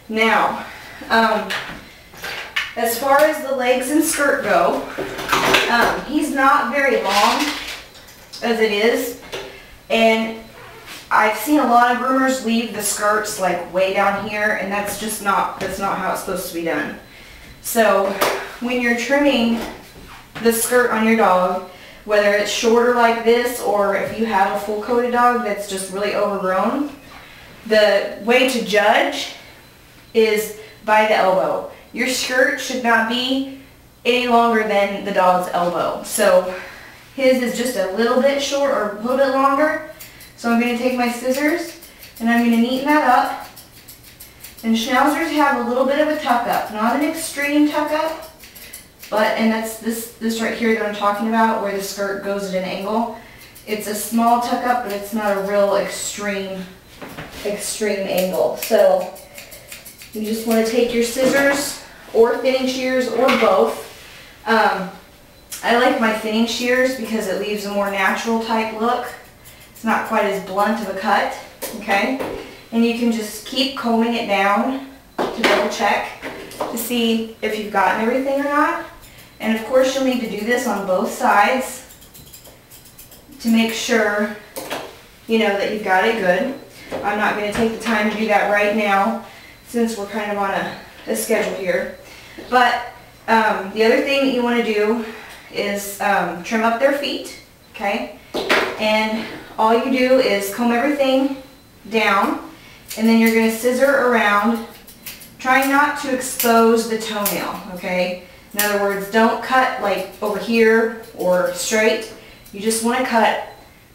Now, as far as the legs and skirt go, he's not very long as it is, and I've seen a lot of groomers leave the skirts like way down here, and that's not how it's supposed to be done. So when you're trimming the skirt on your dog, whether it's shorter like this or if you have a full coated dog that's just really overgrown, the way to judge is by the elbow. Your skirt should not be any longer than the dog's elbow. So his is just a little bit short or a little bit longer. So I'm going to take my scissors and I'm going to neaten that up. And Schnauzers have a little bit of a tuck up, not an extreme tuck up, and that's this right here that I'm talking about, where the skirt goes at an angle. It's a small tuck up, but it's not a real extreme angle. So you just want to take your scissors or thinning shears or both. I like my thinning shears because it leaves a more natural type look. It's not quite as blunt of a cut, okay? And you can just keep combing it down to double check to see if you've gotten everything or not. And of course you'll need to do this on both sides to make sure you know that you've got it good. I'm not going to take the time to do that right now since we're kind of on a schedule here. But the other thing that you want to do is trim up their feet, okay? And all you do is comb everything down, and then you're going to scissor around, trying not to expose the toenail, okay? In other words, don't cut like over here or straight. You just want to cut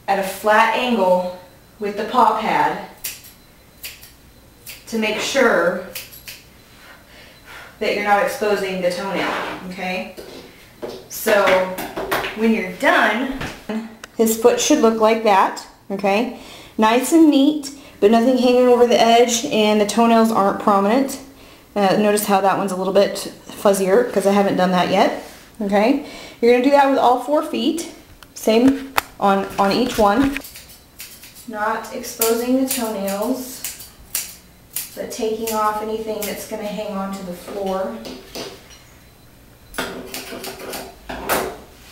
at a flat angle with the paw pad to make sure that you're not exposing the toenail, okay? So when you're done, his foot should look like that, okay? Nice and neat, but nothing hanging over the edge, and the toenails aren't prominent. Notice how that one's a little bit fuzzier because I haven't done that yet, okay? You're going to do that with all 4 feet, same on each one. Not exposing the toenails, but taking off anything that's going to hang onto the floor.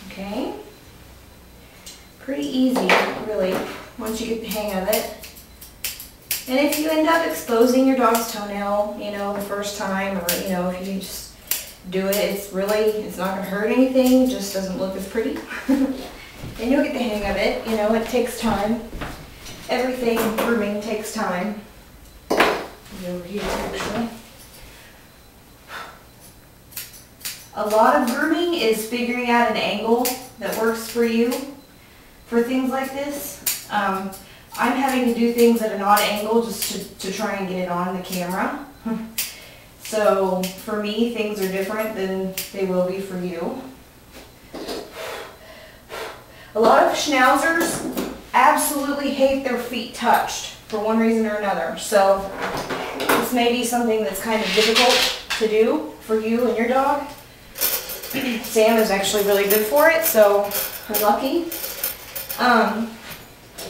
Okay? Pretty easy, really, once you get the hang of it. And if you end up exposing your dog's toenail, you know, the first time, or, you know, if you just do it, it's not going to hurt anything, it just doesn't look as pretty. And you'll get the hang of it, you know, it takes time. Everything grooming takes time. Over here, actually. A lot of grooming is figuring out an angle that works for you for things like this. I'm having to do things at an odd angle just to try and get it on the camera. So for me, things are different than they will be for you. A lot of Schnauzers absolutely hate their feet touched for one reason or another. So this may be something that's kind of difficult to do for you and your dog. Sam is actually really good for it, so I'm lucky.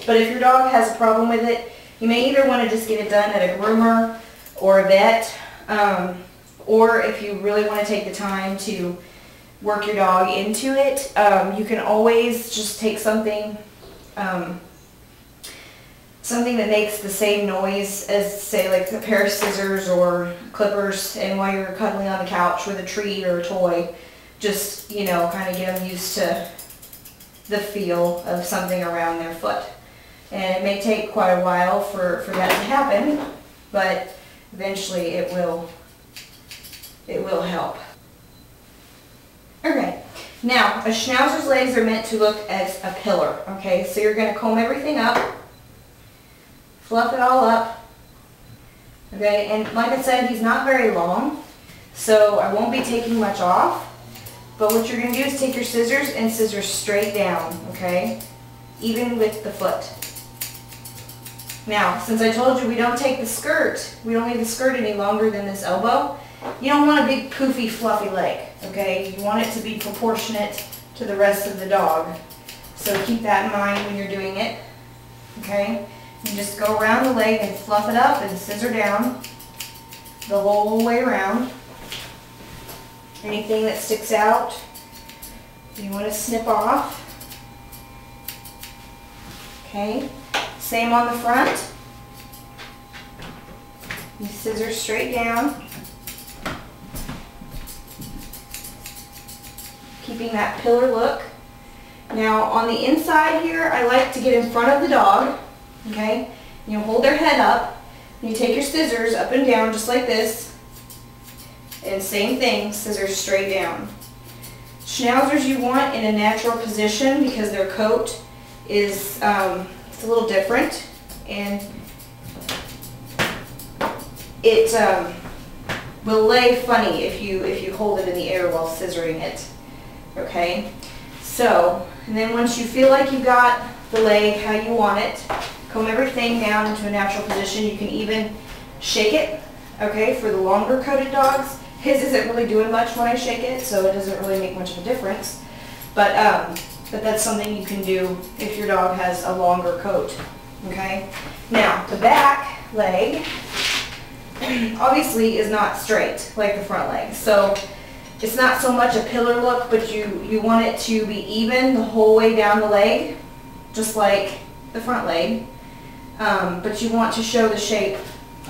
But if your dog has a problem with it, you may either want to just get it done at a groomer or a vet, or if you really want to take the time to work your dog into it, you can always just take something that makes the same noise as, say, like a pair of scissors or clippers, and while you're cuddling on the couch with a treat or a toy, just, you know, kind of get them used to the feel of something around their foot. And it may take quite a while for that to happen, but eventually it will help. Okay, now a Schnauzer's legs are meant to look as a pillar, okay? So you're going to comb everything up, fluff it all up, okay? And like I said, he's not very long, so I won't be taking much off. But what you're going to do is take your scissors and scissors straight down, okay? Even with the foot. Now, since I told you we don't leave the skirt any longer than this elbow, you don't want a big poofy fluffy leg, okay? You want it to be proportionate to the rest of the dog. So keep that in mind when you're doing it, okay? You just go around the leg and fluff it up and scissor down. the whole way around. Anything that sticks out, you want to snip off. Okay, same on the front. You scissor straight down, keeping that pillar look. Now on the inside here, I like to get in front of the dog. Okay, you hold their head up. You take your scissors up and down just like this, and same thing, scissors straight down. Schnauzers you want in a natural position because their coat is it's a little different, and it will lay funny if you hold it in the air while scissoring it. Okay, so and then once you feel like you got the leg how you want it, comb everything down into a natural position. You can even shake it, okay, for the longer coated dogs. His isn't really doing much when I shake it, so it doesn't really make much of a difference. But that's something you can do if your dog has a longer coat, okay? Now, the back leg obviously is not straight like the front leg. So it's not so much a pillar look, but you want it to be even the whole way down the leg, just like the front leg. But you want to show the shape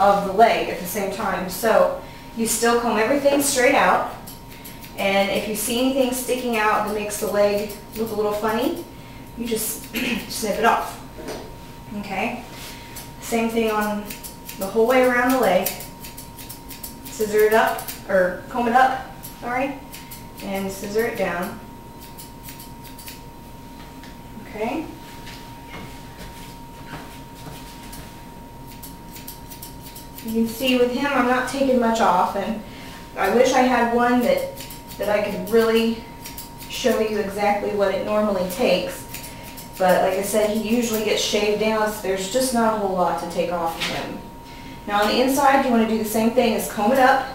of the leg at the same time. So you still comb everything straight out, and if you see anything sticking out that makes the leg look a little funny, you just snip it off. Okay? Same thing on the whole way around the leg. Scissor it up, or comb it up, sorry, and scissor it down. Okay? You can see with him, I'm not taking much off, and I wish I had one that I could really show you exactly what it normally takes. But like I said, he usually gets shaved down, so there's just not a whole lot to take off of him. Now on the inside, you want to do the same thing as comb it up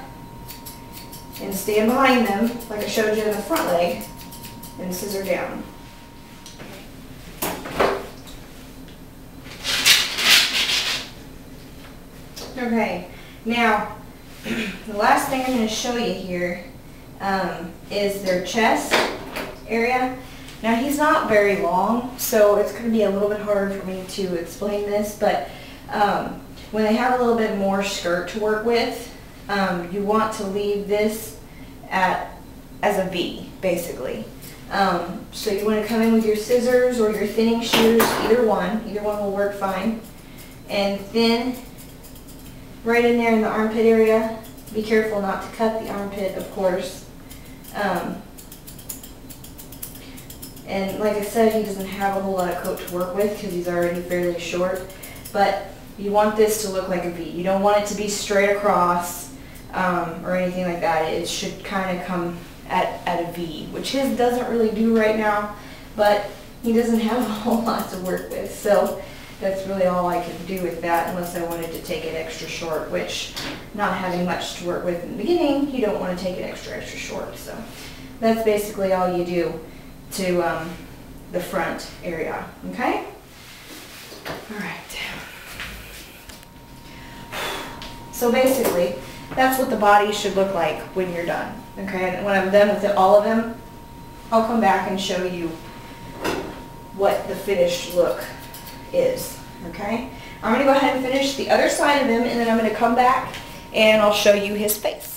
and stand behind them, like I showed you in the front leg, and scissor down. Okay, now the last thing I'm going to show you here is their chest area. Now he's not very long, so it's going to be a little bit hard for me to explain this, but when they have a little bit more skirt to work with, you want to leave this as a V, basically. So you want to come in with your scissors or your thinning shears, either one will work fine, and thin right in there in the armpit area. Be careful not to cut the armpit, of course. And like I said, he doesn't have a whole lot of coat to work with because he's already fairly short. But you want this to look like a V. You don't want it to be straight across or anything like that. It should kind of come at a V, which his doesn't really do right now, but he doesn't have a whole lot to work with. So that's really all I can do with that, unless I wanted to take it extra short, which, not having much to work with in the beginning, you don't want to take it extra short. So that's basically all you do to the front area, okay? All right. So basically, that's what the body should look like when you're done, okay? And when I'm done with all of them, I'll come back and show you what the finished look is, okay? I'm going to go ahead and finish the other side of him, and then I'm going to come back and I'll show you his face.